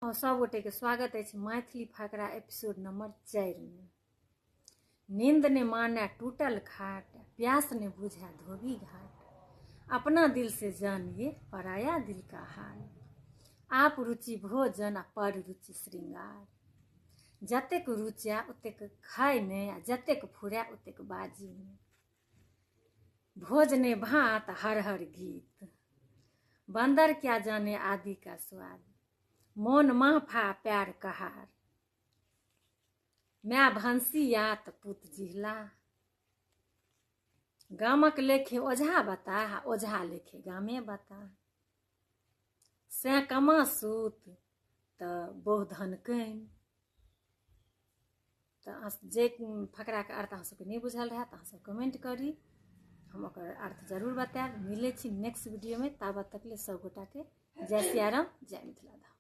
सब गोटे के स्वागत है मैथिली फकरा एपिसोड नंबर 4 में। नींद ने माने टूटल खाट, प्यास ने बुझा धोबी घाट। अपना दिल से जानिए पराया दिल का हाल। आप रुचि भोजन पर रुचि श्रृंगार। जतेक रुचा उतेक खाय ने, जतेक फुरा उतेक बाजी ने। भोज ने भात हर हर गीत, बंदर क्या जाने आदि का स्वाद। मोन महफा प्यार कहार, मैं भंसिया त पुत जिहला। गामक लेखे ओझा बता, ओझा लेखे गामे बता। से कमा सूत त बहुधन कैन। तो जे फकरा के अर्थ अहाँ सबके नहीं बुझल रहा तो अहाँ सब कमेंट करी, हम ओकर अर्थ जरूर बताएब। मिले छी नेक्स्ट वीडियो में, ताबत तक ले सब गोटा के जय सिया राम, जय मिथिला धाम।